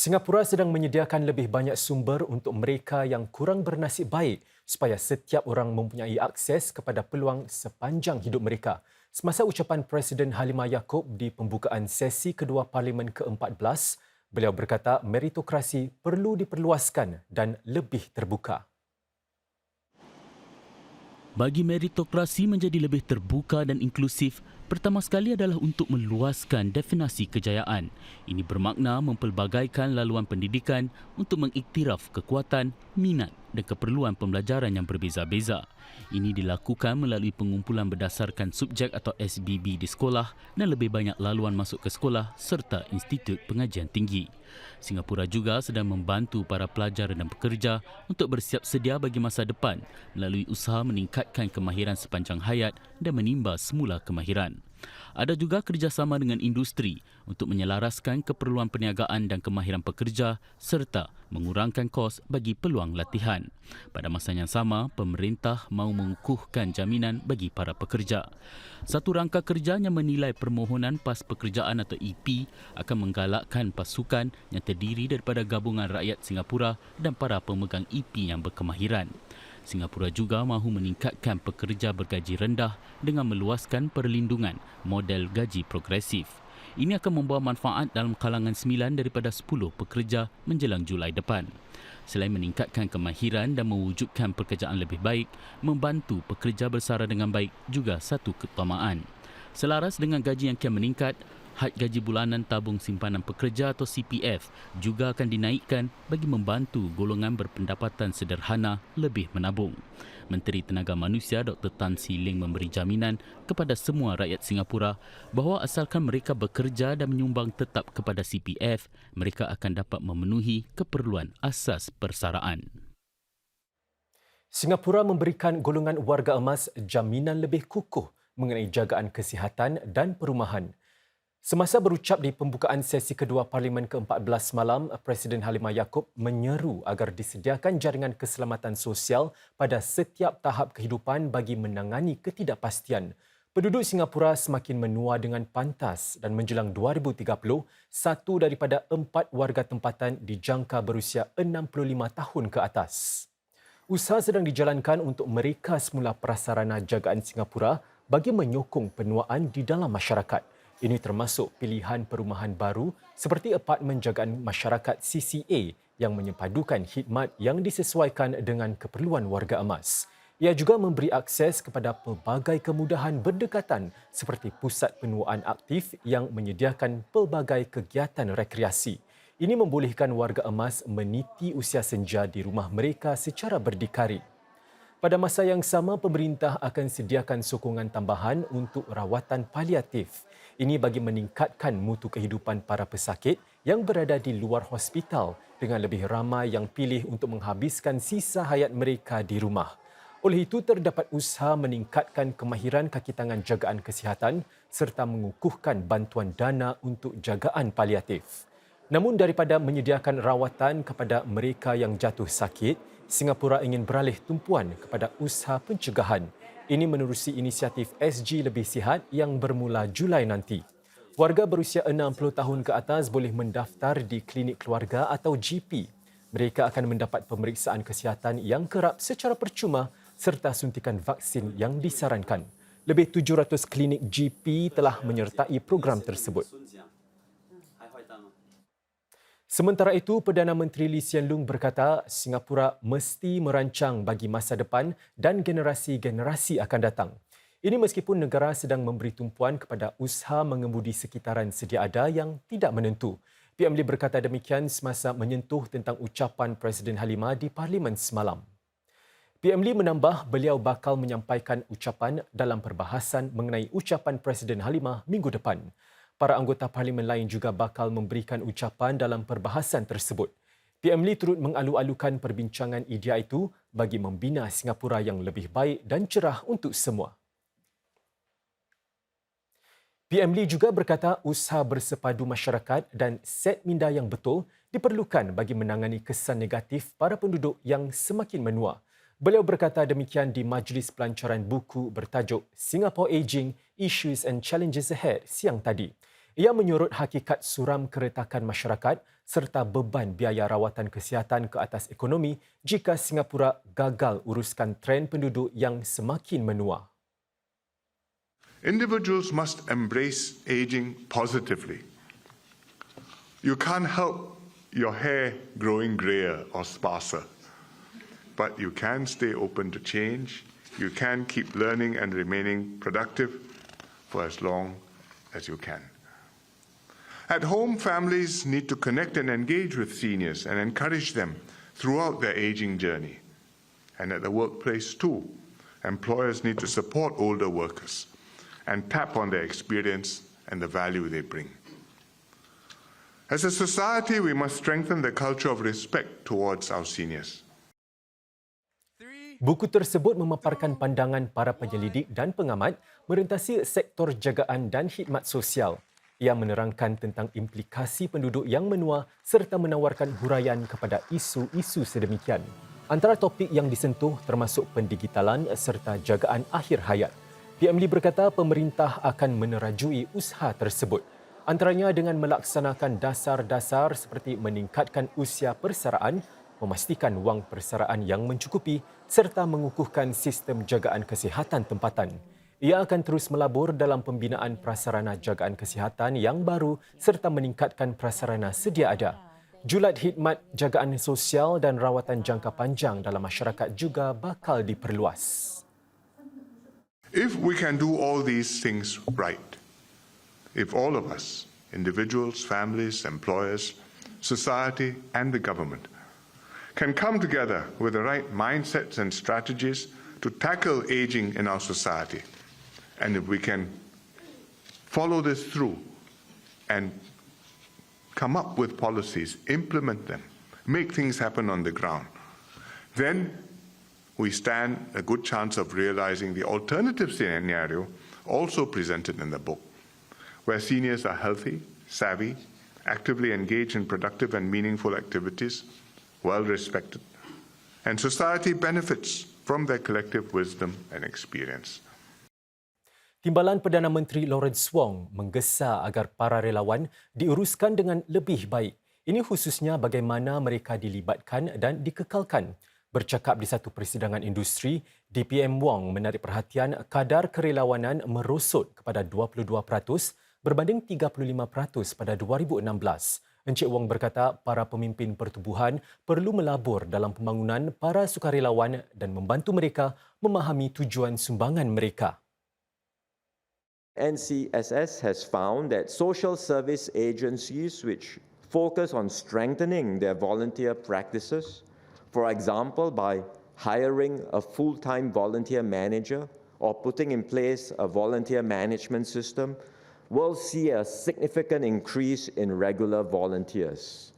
Singapura sedang menyediakan lebih banyak sumber untuk mereka yang kurang bernasib baik supaya setiap orang mempunyai akses kepada peluang sepanjang hidup mereka. Semasa ucapan Presiden Halimah Yacob di pembukaan sesi kedua Parlimen ke-14, beliau berkata meritokrasi perlu diperluaskan dan lebih terbuka. Bagi meritokrasi menjadi lebih terbuka dan inklusif, pertama sekali adalah untuk meluaskan definisi kejayaan. Ini bermakna mempelbagaikan laluan pendidikan untuk mengiktiraf kekuatan, minat dan keperluan pembelajaran yang berbeza-beza. Ini dilakukan melalui pengumpulan berdasarkan subjek atau SBB di sekolah dan lebih banyak laluan masuk ke sekolah serta institut pengajian tinggi. Singapura juga sedang membantu para pelajar dan pekerja untuk bersiap sedia bagi masa depan melalui usaha meningkatkan kemahiran sepanjang hayat dan menimba semula kemahiran. Ada juga kerjasama dengan industri untuk menyelaraskan keperluan perniagaan dan kemahiran pekerja serta mengurangkan kos bagi peluang latihan. Pada masa yang sama, pemerintah mahu mengukuhkan jaminan bagi para pekerja. Satu rangka kerja yang menilai permohonan PAS Pekerjaan atau EP akan menggalakkan pasukan yang terdiri daripada gabungan rakyat Singapura dan para pemegang EP yang berkemahiran. Singapura juga mahu meningkatkan pekerja bergaji rendah dengan meluaskan perlindungan model gaji progresif. Ini akan membawa manfaat dalam kalangan 9 daripada 10 pekerja menjelang Julai depan. Selain meningkatkan kemahiran dan mewujudkan pekerjaan lebih baik, membantu pekerja bersara dengan baik juga satu keutamaan. Selaras dengan gaji yang kian meningkat, had gaji bulanan tabung simpanan pekerja atau CPF juga akan dinaikkan bagi membantu golongan berpendapatan sederhana lebih menabung. Menteri Tenaga Manusia Dr. Tan See Leng memberi jaminan kepada semua rakyat Singapura bahawa asalkan mereka bekerja dan menyumbang tetap kepada CPF, mereka akan dapat memenuhi keperluan asas persaraan. Singapura memberikan golongan warga emas jaminan lebih kukuh mengenai jagaan kesihatan dan perumahan. Semasa berucap di pembukaan sesi kedua Parlimen ke-14 malam, Presiden Halimah Yacob menyeru agar disediakan jaringan keselamatan sosial pada setiap tahap kehidupan bagi menangani ketidakpastian. Penduduk Singapura semakin menua dengan pantas dan menjelang 2030, satu daripada 4 warga tempatan dijangka berusia 65 tahun ke atas. Usaha sedang dijalankan untuk mereka semula prasarana jagaan Singapura bagi menyokong penuaan di dalam masyarakat. Ini termasuk pilihan perumahan baru seperti apartmen jagaan masyarakat CCA yang menyepadukan khidmat yang disesuaikan dengan keperluan warga emas. Ia juga memberi akses kepada pelbagai kemudahan berdekatan seperti pusat penuaan aktif yang menyediakan pelbagai kegiatan rekreasi. Ini membolehkan warga emas meniti usia senja di rumah mereka secara berdikari. Pada masa yang sama, pemerintah akan sediakan sokongan tambahan untuk rawatan paliatif. Ini bagi meningkatkan mutu kehidupan para pesakit yang berada di luar hospital dengan lebih ramai yang pilih untuk menghabiskan sisa hayat mereka di rumah. Oleh itu, terdapat usaha meningkatkan kemahiran kaki tangan jagaan kesihatan serta mengukuhkan bantuan dana untuk jagaan paliatif. Namun daripada menyediakan rawatan kepada mereka yang jatuh sakit, Singapura ingin beralih tumpuan kepada usaha pencegahan. Ini menerusi inisiatif SG Lebih Sihat yang bermula Julai nanti. Warga berusia 60 tahun ke atas boleh mendaftar di klinik keluarga atau GP. Mereka akan mendapat pemeriksaan kesihatan yang kerap secara percuma serta suntikan vaksin yang disarankan. Lebih 700 klinik GP telah menyertai program tersebut. Sementara itu, Perdana Menteri Lee Hsien Loong berkata Singapura mesti merancang bagi masa depan dan generasi-generasi akan datang. Ini meskipun negara sedang memberi tumpuan kepada usaha mengemudi sekitaran sedia ada yang tidak menentu. PM Lee berkata demikian semasa menyentuh tentang ucapan Presiden Halimah di Parlimen semalam. PM Lee menambah beliau bakal menyampaikan ucapan dalam perbahasan mengenai ucapan Presiden Halimah minggu depan. Para anggota parlimen lain juga bakal memberikan ucapan dalam perbahasan tersebut. PM Lee turut mengalu-alukan perbincangan idea itu bagi membina Singapura yang lebih baik dan cerah untuk semua. PM Lee juga berkata usaha bersepadu masyarakat dan set minda yang betul diperlukan bagi menangani kesan negatif para penduduk yang semakin menua. Beliau berkata demikian di majlis pelancaran buku bertajuk Singapore Aging, Issues and Challenges Ahead siang tadi. Ia menyorot hakikat suram keretakan masyarakat serta beban biaya rawatan kesihatan ke atas ekonomi jika Singapura gagal uruskan tren penduduk yang semakin menua. Individuals must embrace aging positively. You can't help your hair growing grayer or sparser, but you can stay open to change. You can keep learning and remaining productive for as long as you can. At home, families need to connect and engage with seniors and encourage them throughout their aging journey. And at the workplace too, employers need to support older workers and tap on their experience and the value they bring. As a society, we must strengthen the culture of respect towards our seniors. Buku tersebut memaparkan pandangan para penyelidik dan pengamat merentasi sektor jagaan dan khidmat sosial. Ia menerangkan tentang implikasi penduduk yang menua serta menawarkan huraian kepada isu-isu sedemikian. Antara topik yang disentuh termasuk pendigitalan serta jagaan akhir hayat. PM Lee berkata pemerintah akan menerajui usaha tersebut. Antaranya dengan melaksanakan dasar-dasar seperti meningkatkan usia persaraan, memastikan wang persaraan yang mencukupi serta mengukuhkan sistem jagaan kesihatan tempatan. Ia akan terus melabur dalam pembinaan prasarana jagaan kesihatan yang baru serta meningkatkan prasarana sedia ada. Julat khidmat jagaan sosial dan rawatan jangka panjang dalam masyarakat juga bakal diperluas. If we can do all these things right, if all of us, individuals, families, employers, society and the government, can come together with the right mindsets and strategies to tackle aging in our society. And if we can follow this through and come up with policies, implement them, make things happen on the ground, then we stand a good chance of realizing the alternative scenario also presented in the book, where seniors are healthy, savvy, actively engaged in productive and meaningful activities, well respected, and society benefits from their collective wisdom and experience. Timbalan Perdana Menteri Lawrence Wong menggesa agar para relawan diuruskan dengan lebih baik. Ini khususnya bagaimana mereka dilibatkan dan dikekalkan. Bercakap di satu persidangan industri, DPM Wong menarik perhatian kadar kerelawanan merosot kepada 22% berbanding 35% pada 2016. Encik Wong berkata para pemimpin pertubuhan perlu melabur dalam pembangunan para sukarelawan dan membantu mereka memahami tujuan sumbangan mereka. NCSS has found that social service agencies which focus on strengthening their volunteer practices, for example by hiring a full-time volunteer manager or putting in place a volunteer management system, will see a significant increase in regular volunteers.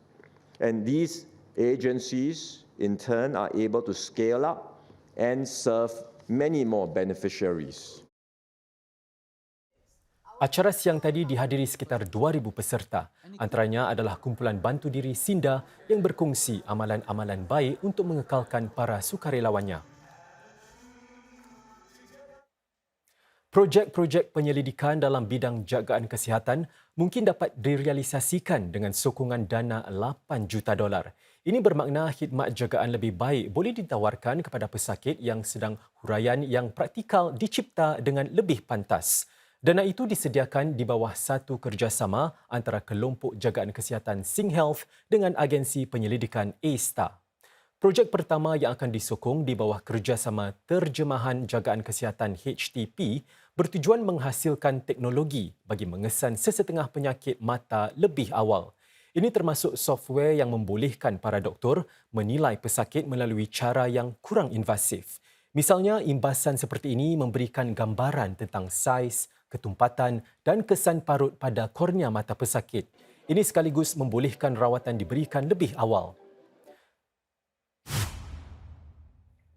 And these agencies, in turn, are able to scale up and serve many more beneficiaries. Acara siang tadi dihadiri sekitar 2,000 peserta. Antaranya adalah kumpulan bantu diri Sinda yang berkongsi amalan-amalan baik untuk mengekalkan para sukarelawannya. Projek-projek penyelidikan dalam bidang jagaan kesihatan mungkin dapat direalisasikan dengan sokongan dana $8 juta. Ini bermakna khidmat jagaan lebih baik boleh ditawarkan kepada pesakit yang sedang huraian yang praktikal dicipta dengan lebih pantas. Dana itu disediakan di bawah satu kerjasama antara kelompok jagaan kesihatan SingHealth dengan agensi penyelidikan A-Star. Projek pertama yang akan disokong di bawah kerjasama Terjemahan Jagaan Kesihatan HTP bertujuan menghasilkan teknologi bagi mengesan sesetengah penyakit mata lebih awal. Ini termasuk software yang membolehkan para doktor menilai pesakit melalui cara yang kurang invasif. Misalnya, imbasan seperti ini memberikan gambaran tentang saiz, ketumpatan dan kesan parut pada kornea mata pesakit. Ini sekaligus membolehkan rawatan diberikan lebih awal.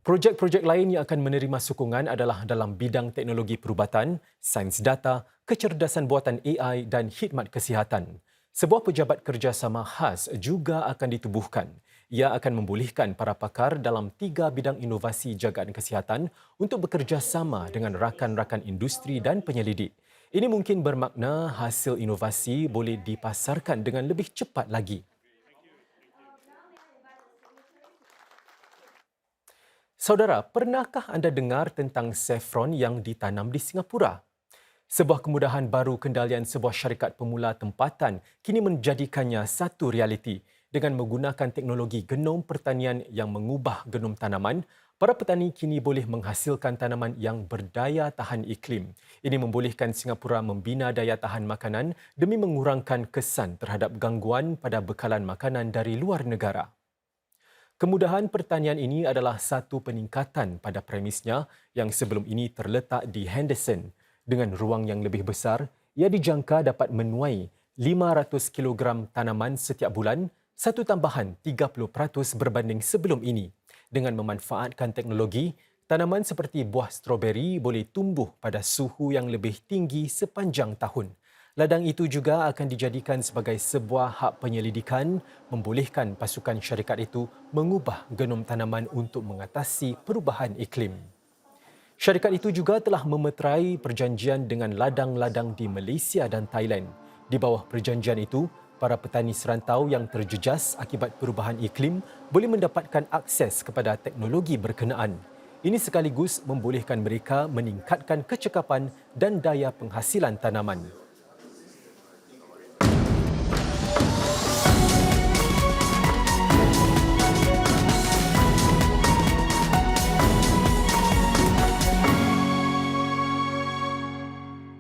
Projek-projek lain yang akan menerima sokongan adalah dalam bidang teknologi perubatan, sains data, kecerdasan buatan AI dan khidmat kesihatan. Sebuah pejabat kerjasama khas juga akan ditubuhkan. Ia akan membolehkan para pakar dalam 3 bidang inovasi jagaan kesihatan untuk bekerjasama dengan rakan-rakan industri dan penyelidik. Ini mungkin bermakna hasil inovasi boleh dipasarkan dengan lebih cepat lagi. Saudara, pernahkah anda dengar tentang saffron yang ditanam di Singapura? Sebuah kemudahan baru kendalian sebuah syarikat pemula tempatan kini menjadikannya satu realiti. Dengan menggunakan teknologi genom pertanian yang mengubah genom tanaman, para petani kini boleh menghasilkan tanaman yang berdaya tahan iklim. Ini membolehkan Singapura membina daya tahan makanan demi mengurangkan kesan terhadap gangguan pada bekalan makanan dari luar negara. Kemudahan pertanian ini adalah satu peningkatan pada premisnya yang sebelum ini terletak di Henderson. Dengan ruang yang lebih besar, ia dijangka dapat menuai 500 kg tanaman setiap bulan, satu tambahan 30% berbanding sebelum ini. Dengan memanfaatkan teknologi, tanaman seperti buah stroberi boleh tumbuh pada suhu yang lebih tinggi sepanjang tahun. Ladang itu juga akan dijadikan sebagai sebuah hak penyelidikan, membolehkan pasukan syarikat itu mengubah genom tanaman untuk mengatasi perubahan iklim. Syarikat itu juga telah memeterai perjanjian dengan ladang-ladang di Malaysia dan Thailand. Di bawah perjanjian itu, para petani serantau yang terjejas akibat perubahan iklim boleh mendapatkan akses kepada teknologi berkenaan. Ini sekaligus membolehkan mereka meningkatkan kecekapan dan daya penghasilan tanaman.